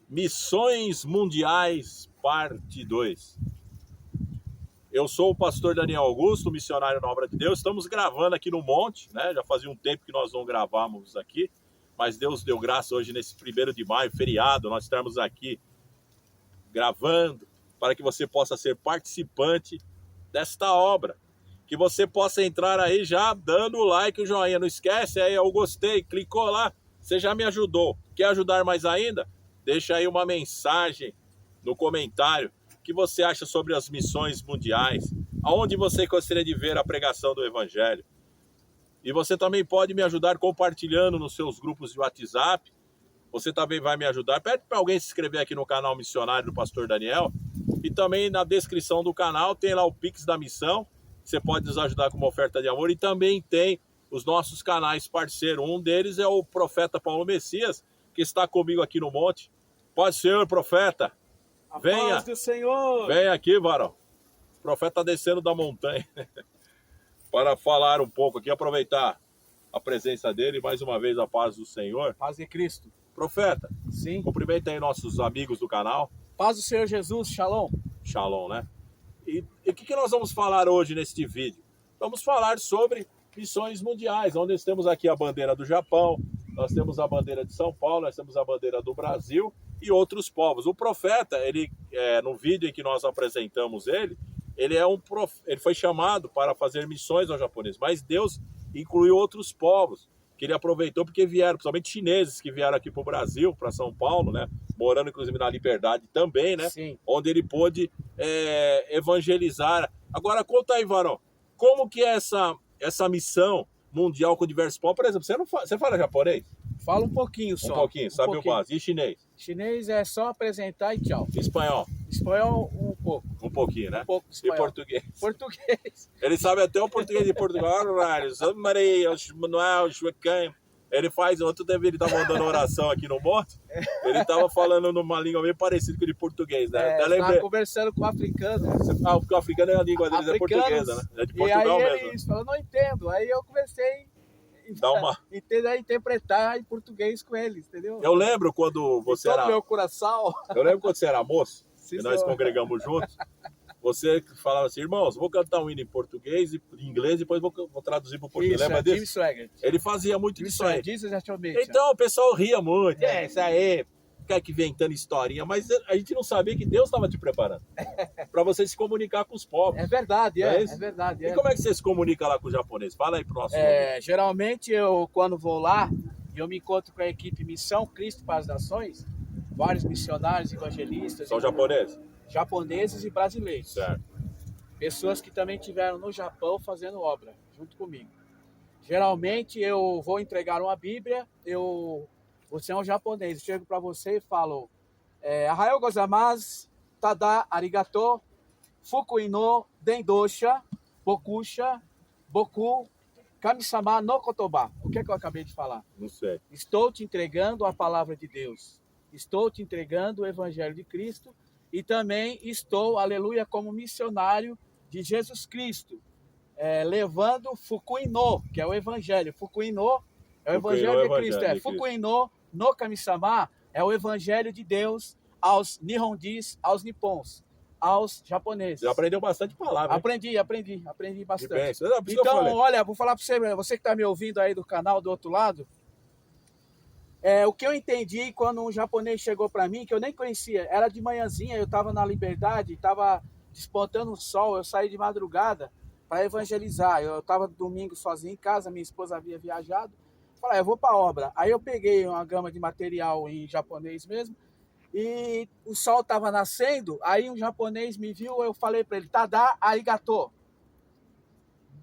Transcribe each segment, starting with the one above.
Missões Mundiais, parte 2. Eu sou o pastor Daniel Augusto, missionário na Obra de Deus. Estamos gravando aqui no Monte, né? Já fazia um tempo que nós não gravávamos aqui, mas Deus deu graça hoje nesse 1º de maio, feriado, nós estamos aqui gravando para que você possa ser participante desta obra. Que você possa entrar aí já dando o like, o joinha. Não esquece aí, eu gostei, clicou lá, você já me ajudou. Quer ajudar mais ainda? Deixa aí uma mensagem no comentário. O que você acha sobre as missões mundiais? Aonde você gostaria de ver a pregação do Evangelho? E você também pode me ajudar compartilhando nos seus grupos de WhatsApp. Você também vai me ajudar. Pede para alguém se inscrever aqui no canal Missionário do Pastor Daniel. E também na descrição do canal tem lá o Pix da Missão. Você pode nos ajudar com uma oferta de amor. E também tem os nossos canais parceiros. Um deles é o Profeta Paulo Messias, que está comigo aqui no Monte. Pode ser, profeta. Venha. Paz do Senhor. Venha aqui, varão. O profeta está descendo da montanha para falar um pouco aqui, aproveitar a presença dele. Mais uma vez, a paz do Senhor. Paz de Cristo. Profeta, Sim. cumprimenta aí nossos amigos do canal. Paz do Senhor Jesus. Shalom. Shalom, né? E o que nós vamos falar hoje neste vídeo? Vamos falar sobre missões mundiais, onde nós temos aqui a bandeira do Japão, nós temos a bandeira de São Paulo, nós temos a bandeira do Brasil e outros povos. O profeta, ele no vídeo em que nós apresentamos ele foi chamado para fazer missões aos japoneses, mas Deus incluiu outros povos que ele aproveitou porque vieram, principalmente chineses que vieram aqui para o Brasil, para São Paulo, né? Morando inclusive na Liberdade também, né? Sim. Onde ele pôde evangelizar. Agora conta aí, varão, como que é essa missão mundial com diversos povos? Por exemplo, você fala japonês? Fala um pouquinho só. Um pouquinho, sabe o básico. E chinês? Chinês é só apresentar e tchau. Espanhol? Espanhol, um pouco. Um pouquinho, né? Um pouco E espanhol. português? Português. Ele sabe até o português de Portugal. Maria, Manuel, ele faz, outro deve ele estar mandando oração aqui no monte. Ele estava falando numa língua meio parecida com a de português, né? Até lembrei. Estava conversando com o africano. Porque o africano é a língua deles, é portuguesa, né? É de Portugal e aí mesmo. eles falaram, não entendo. Aí eu comecei a interpretar em português com eles, entendeu? Eu lembro quando você era... meu coração. Eu lembro quando você era moço, Sim, e nós senhor. congregamos juntos. Você falava assim, irmãos, vou cantar um hino em português e em inglês, depois vou traduzir para o português. Isso, Lembra Jim disso? Swaggart. Ele fazia muito Jim isso aí. Swaggart. Então o pessoal ria muito. Isso aí, fica aqui inventando historinha. Mas a gente não sabia que Deus estava te preparando para você se comunicar com os povos. É verdade, Não é é isso? verdade. E como é que você se comunica lá com o japonês? Fala aí pro nosso amigo. Geralmente eu, quando vou lá, eu me encontro com a equipe Missão Cristo para as Nações, vários missionários, evangelistas. São japoneses? Japoneses e brasileiros. Certo. Pessoas que também estiveram no Japão fazendo obra, junto comigo. Geralmente eu vou entregar uma Bíblia, você é um japonês, eu chego para você e falo Ahayou gozaimasu, tada arigato, fukui no dendosha, bokusha, boku, kami-sama no kotoba. O que é que eu acabei de falar? Não sei. Estou te entregando a palavra de Deus. Estou te entregando o Evangelho de Cristo e também estou, aleluia, como missionário de Jesus Cristo, levando Fukui no, que é o Evangelho. Fukui no é o Evangelho de Cristo. Fukui no Kami-sama é o Evangelho de Deus aos Nihondis, aos nipons, aos japoneses. Você aprendeu bastante palavras. Aprendi bastante. Então, olha, vou falar para você que está me ouvindo aí do canal do outro lado, o que eu entendi quando um japonês chegou para mim, que eu nem conhecia, era de manhãzinha, eu estava na Liberdade, estava despontando o sol, eu saí de madrugada para evangelizar. Eu estava domingo sozinho em casa, minha esposa havia viajado. Falei, eu vou para a obra. Aí eu peguei uma gama de material em japonês mesmo, e o sol estava nascendo, aí um japonês me viu, eu falei para ele, tada arigato.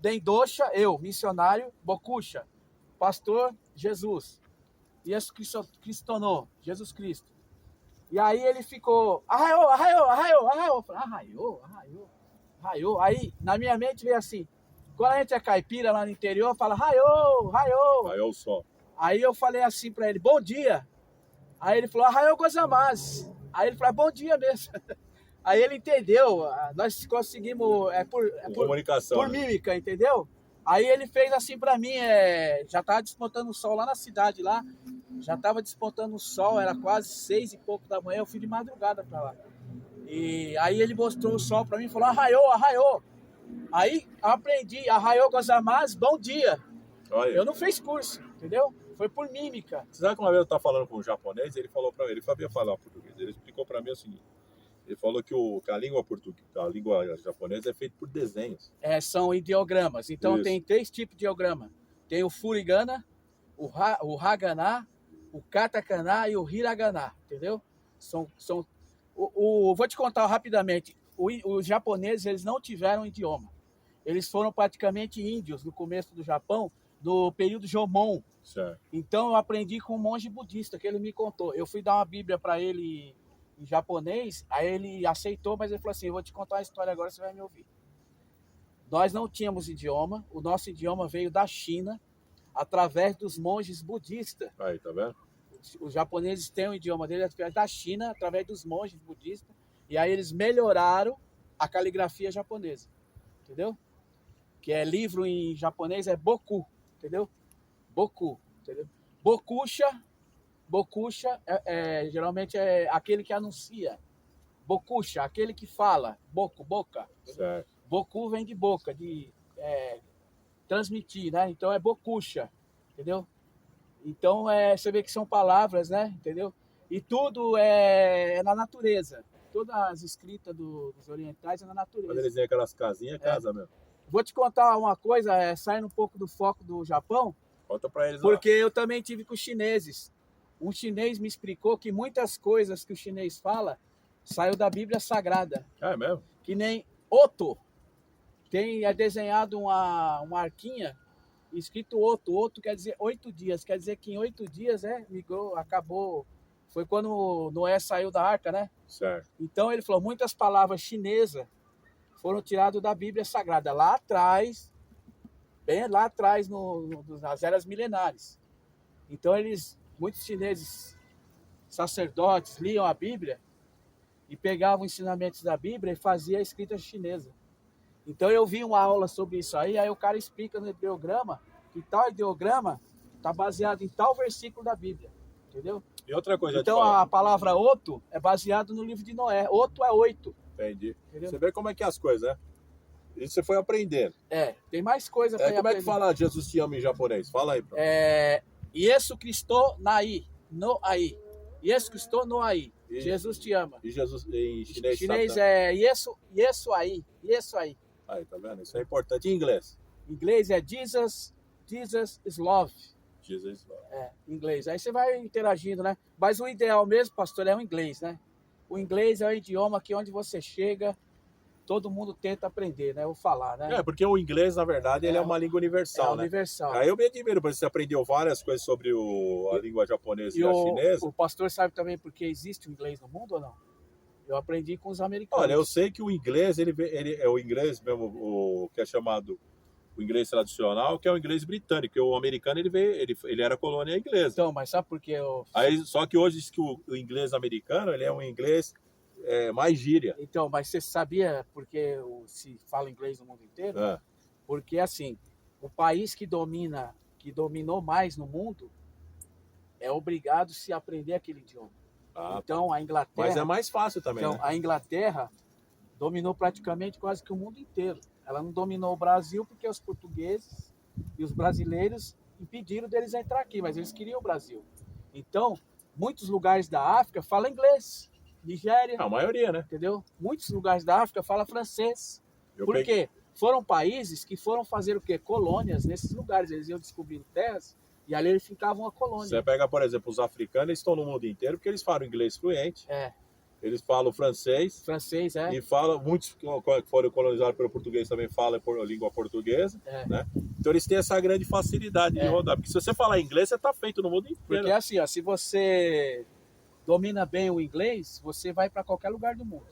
Dendosha, eu, missionário, bokusha, pastor Jesus. Yesu Cristo no, Jesus Cristo. E aí ele ficou, Ahayou. Eu falei, Ahayou. Aí na minha mente veio assim, quando a gente é caipira lá no interior, fala, Ahayou. Ahayou o som. Aí eu falei assim para ele, bom dia. Aí ele falou, Ahayou gozaimasu. Aí ele falou, bom dia mesmo. Aí ele entendeu, nós conseguimos, comunicação, por mímica, entendeu? Aí ele fez assim para mim, já estava desmontando o sol lá na cidade, lá. já estava despontando o sol, era quase 6 e pouco da manhã, eu fui de madrugada para lá. E aí ele mostrou o sol para mim e falou, arraiou, arraiou. Aí aprendi, arraiou gozaimasu, bom dia. Olha. Eu não fiz curso, entendeu? Foi por mímica. Você sabe que uma vez eu estava falando com um japonês, ele falou para mim, ele sabia falar português, ele explicou para mim o seguinte, ele falou que a língua portuguesa, a língua japonesa é feita por desenhos. São ideogramas, então Isso. tem 3 tipos de ideograma. Tem o furigana, o hagana, o katakana e o hiragana, entendeu? Vou te contar rapidamente, os japoneses eles não tiveram idioma. Eles foram praticamente índios no começo do Japão, no período Jomon. Certo. Então eu aprendi com um monge budista, que ele me contou. Eu fui dar uma bíblia para ele em japonês, aí ele aceitou, mas ele falou assim, eu vou te contar uma história agora, você vai me ouvir. Nós não tínhamos idioma, o nosso idioma veio da China, através dos monges budistas. Aí, tá vendo? Os japoneses têm o idioma deles através da China, através dos monges budistas, e aí eles melhoraram a caligrafia japonesa, entendeu? Que é livro em japonês, é boku, entendeu? Boku, entendeu? Bokusha geralmente é aquele que anuncia. Bokusha, aquele que fala. Boca. Certo. Boku vem de boca, de transmitir, né? Então é bokusha, entendeu? Então você vê que são palavras, né? Entendeu? E tudo é na natureza. Todas as escritas dos orientais é na natureza. Quando eles têm aquelas casinhas, é casa mesmo. Vou te contar uma coisa, saindo um pouco do foco do Japão, Conta pra eles porque eu também tive com os chineses. Um chinês me explicou que muitas coisas que o chinês fala saiu da Bíblia Sagrada. É mesmo? Que nem Oto. É desenhado uma arquinha, escrito Oto. Oto quer dizer 8 dias. Quer dizer que em 8 dias migrou, acabou. Foi quando Noé saiu da arca, né? Certo. Então ele falou, muitas palavras chinesas foram tiradas da Bíblia Sagrada. Lá atrás, bem lá atrás, nas eras milenares. Então muitos chineses, sacerdotes, liam a Bíblia e pegavam ensinamentos da Bíblia e faziam a escrita chinesa. Então eu vi uma aula sobre isso aí o cara explica no ideograma que tal ideograma está baseado em tal versículo da Bíblia, entendeu? E outra coisa, então a palavra Oto é baseado no livro de Noé. Oto é 8. Entendi. Entendeu? Você vê como é que é as coisas, né? Isso você foi aprendendo. Tem mais coisa para Como é que fala Jesus te ama em japonês? Fala aí. Yesu Cristo Nai, no Ai. Yesu Cristo no Ai. Jesus te ama. E Jesus em chinês? Chinês é Yesu Ai. Yesu Ai. Aí, tá vendo? Isso é importante. Em inglês? Em inglês é Jesus is love. Jesus is love. Em inglês. Aí você vai interagindo, né? Mas o ideal mesmo, pastor, é o inglês, né? O inglês é o idioma que onde você chega, todo mundo tenta aprender, né? Ou falar, né? Porque o inglês, na verdade, ele é uma língua universal, né? Universal. Aí eu me admiro, porque você aprendeu várias coisas sobre a língua japonesa e a chinesa. O pastor sabe também porque existe o inglês no mundo ou não? Eu aprendi com os americanos. Olha, eu sei que o inglês, ele é o inglês mesmo, o que é chamado o inglês tradicional, que é o inglês britânico, porque o americano ele era colônia inglesa. Então, mas sabe por que Só que hoje diz que o inglês americano ele é um inglês mais gíria. Então, mas você sabia porque se fala inglês no mundo inteiro? Porque assim, o país que dominou mais no mundo é obrigado a se aprender aquele idioma. Então, a Inglaterra... Mas é mais fácil também, Então, né? a Inglaterra dominou praticamente quase que o mundo inteiro. Ela não dominou o Brasil porque os portugueses e os brasileiros impediram deles entrar aqui, mas eles queriam o Brasil. Então, muitos lugares da África falam inglês. Nigéria. A maioria, né? Entendeu? Muitos lugares da África falam francês. Por quê? Foram países que foram fazer o quê? Colônias nesses lugares. Eles iam descobrindo terras e ali eles ficavam uma colônia. Você pega, por exemplo, os africanos, eles estão no mundo inteiro porque eles falam inglês fluente. Eles falam francês. E falam, muitos que foram colonizados pelo português também falam a língua portuguesa. Né? Então eles têm essa grande facilidade de rodar. Porque se você falar inglês, você está feito no mundo inteiro. Porque assim, se você domina bem o inglês, você vai para qualquer lugar do mundo.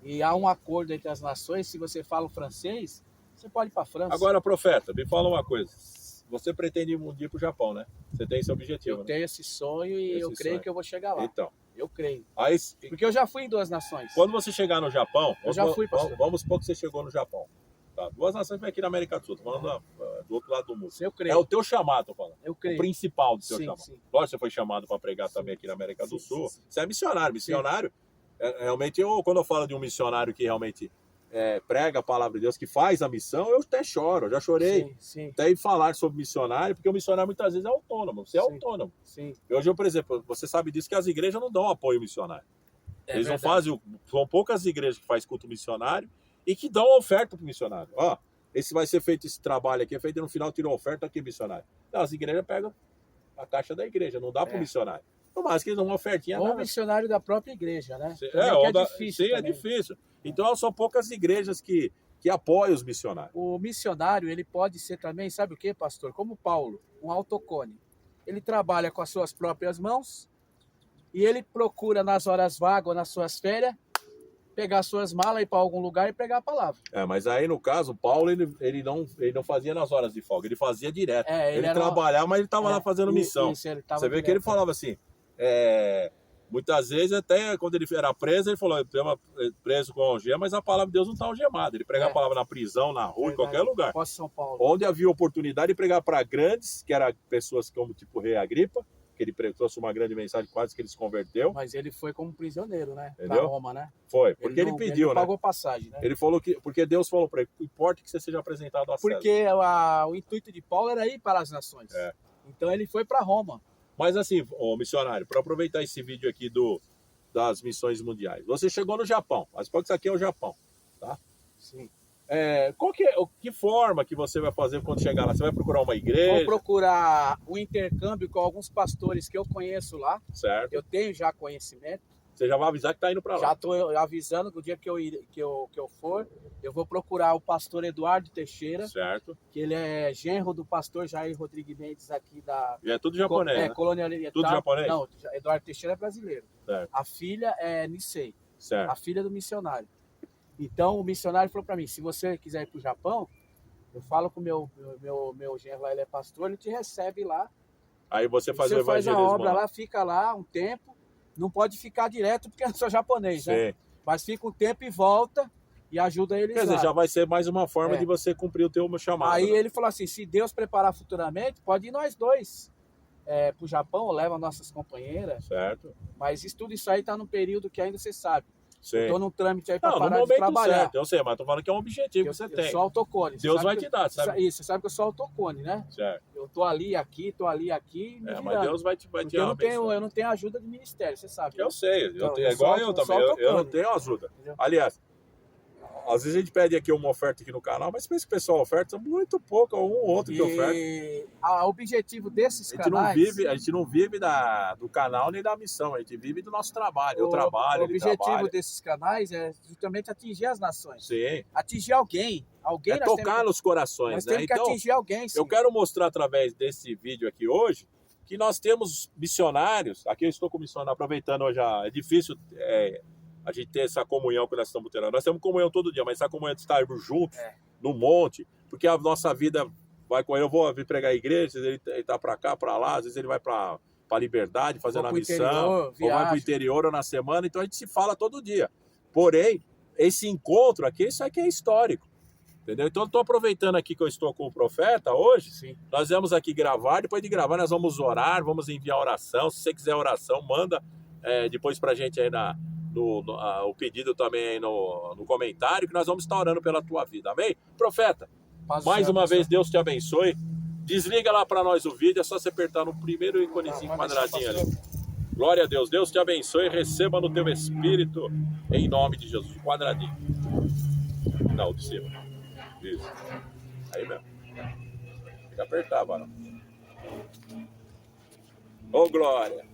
E há um acordo entre as nações, se você fala o francês, você pode ir para a França. Agora, profeta, me fala uma coisa. Você pretende um dia para o Japão, né? Você tem esse objetivo, Eu tenho esse sonho e eu creio que eu vou chegar lá. Então. Eu creio. Aí, porque eu já fui em 2 nações. Quando você chegar no Japão, eu já fui, pastor. Vamos supor que você chegou no Japão. Tá? 2 nações aqui na América do Sul. Tô falando do outro lado do mundo. Eu É creio. o teu chamado, tô falando. Eu O creio. principal do teu Sim, chamado. sim. Lógico, você foi chamado para pregar Sim. também aqui na América do Sim, Sul. sim, sim. Você é missionário. Missionário, realmente, quando eu falo de um missionário que realmente prega a palavra de Deus, que faz a missão, eu até choro. Eu já chorei. Sim, sim, Até em falar sobre missionário, porque o missionário muitas vezes é autônomo. Você é Sim. autônomo. sim. Hoje, eu, por exemplo, você sabe disso que as igrejas não dão apoio missionário. É Eles não verdade. fazem, são poucas igrejas que fazem culto missionário e que dão oferta para o missionário. Ó, esse vai ser feito, esse trabalho aqui é feito e no final tirou oferta aqui, missionário. Não, as igrejas pegam a caixa da igreja, não dá para o missionário. No mais que eles dão uma ofertinha. Ou nada. missionário da própria igreja, né? É, Também que é sim, difícil. é também. difícil. Então são poucas igrejas que apoiam os missionários. O missionário, ele pode ser também, sabe o que, pastor? Como Paulo, um autocone. Ele trabalha com as suas próprias mãos e ele procura nas horas vagas ou nas suas férias pegar suas malas e ir para algum lugar e pregar a palavra. Mas aí no caso, Paulo ele não fazia nas horas de folga, ele fazia direto. Ele era trabalhava, mas ele estava lá fazendo missão. Isso, ele tava Você vê direto. que ele falava assim, muitas vezes até quando ele era preso, ele falou, eu estava preso com algema, mas a palavra de Deus não está algemada. Ele pregava a palavra na prisão, na rua, em qualquer lugar. Posso São Paulo. Onde havia oportunidade de pregar para grandes, que eram pessoas como tipo Rei Agripa, que ele trouxe uma grande mensagem, quase que ele se converteu. Mas ele foi como prisioneiro, né? Para Entendeu? Roma, né? Foi, porque ele pediu, ele né? pagou passagem, né? Ele falou que, porque Deus falou para ele, importa que você seja apresentado a César. Porque o intuito de Paulo era ir para as nações. Então ele foi para Roma. Mas assim, missionário, para aproveitar esse vídeo aqui das missões mundiais, você chegou no Japão, mas pode que isso aqui é o Japão, tá? Sim. Que forma que você vai fazer quando chegar lá? Você vai procurar uma igreja? Vou procurar um intercâmbio com alguns pastores que eu conheço lá. Certo. Eu tenho já conhecimento. Você já vai avisar que tá indo para lá. Já estou avisando que o dia que eu for, eu vou procurar o pastor Eduardo Teixeira. Certo. Que ele é genro do pastor Jair Rodrigues Mendes aqui da... E é tudo japonês, né? Colonialidade. Tudo japonês? Não, Eduardo Teixeira é brasileiro. Certo. A filha é Nisei. Certo. A filha do missionário. Então o missionário falou para mim, se você quiser ir para o Japão, eu falo com o meu genro lá, ele é pastor, ele te recebe lá. Aí você faz o Você faz evangelismo a obra lá, fica lá um tempo, não pode ficar direto porque eu sou japonês, né? Mas fica um tempo e volta e ajuda eles lá. Quer dizer, já vai ser mais uma forma de você cumprir o teu chamado. Aí né? ele falou assim, se Deus preparar futuramente, pode ir nós dois para o Japão, leva nossas companheiras. Certo. Mas tudo isso aí está num período que ainda você sabe. Sim. Eu tô num trâmite aí para no parar de momento trabalhar. certo, eu sei, mas tô falando que é um objetivo que você tem. Eu sou autocone. Deus vai te dar, sabe? Isso, você sabe que eu sou autocone, né? Certo. Eu tô ali, aqui, mas Deus vai te Porque eu não tenho ajuda do ministério, você sabe. Eu sei, Então, é igual eu também, eu não tenho ajuda. Entendeu? Aliás, às vezes a gente pede aqui uma oferta aqui no canal, mas pensa que o pessoal oferta muito pouco, um ou outro que oferta. O objetivo desses canais... A gente não vive do canal nem da missão, a gente vive do nosso trabalho. Eu trabalho, O objetivo desses canais é justamente atingir as nações. Sim. Atingir alguém. É tocar nos corações, nós né? temos que atingir alguém, sim. Eu quero mostrar através desse vídeo aqui hoje que nós temos missionários. Aqui eu estou com missionário, aproveitando hoje, é difícil a gente ter essa comunhão que nós estamos tendo. Nós temos comunhão todo dia, mas essa comunhão de estarmos juntos, no monte, porque a nossa vida vai com ele. Eu vou vir pregar a igreja, ele está para cá, para lá, às vezes ele vai para Liberdade, fazendo a missão, ou vai para o interior ou na semana, então a gente se fala todo dia. Porém, esse encontro aqui, isso aqui é histórico. Entendeu? Então, eu estou aproveitando aqui que eu estou com o profeta hoje. Sim. Nós vamos aqui gravar. Depois de gravar, nós vamos orar, vamos enviar oração. Se você quiser oração, manda depois para a gente aí o pedido também aí no comentário, que nós vamos estar orando pela tua vida. Amém? Profeta, mais uma vez, Deus te abençoe. Desliga lá para nós o vídeo, é só você apertar no primeiro iconezinho quadradinho ali. Glória a Deus. Deus te abençoe. Receba no teu espírito, em nome de Jesus. Quadradinho. Não, de cima. Isso. Aí mesmo. Tem que apertar, mano. Ô, glória.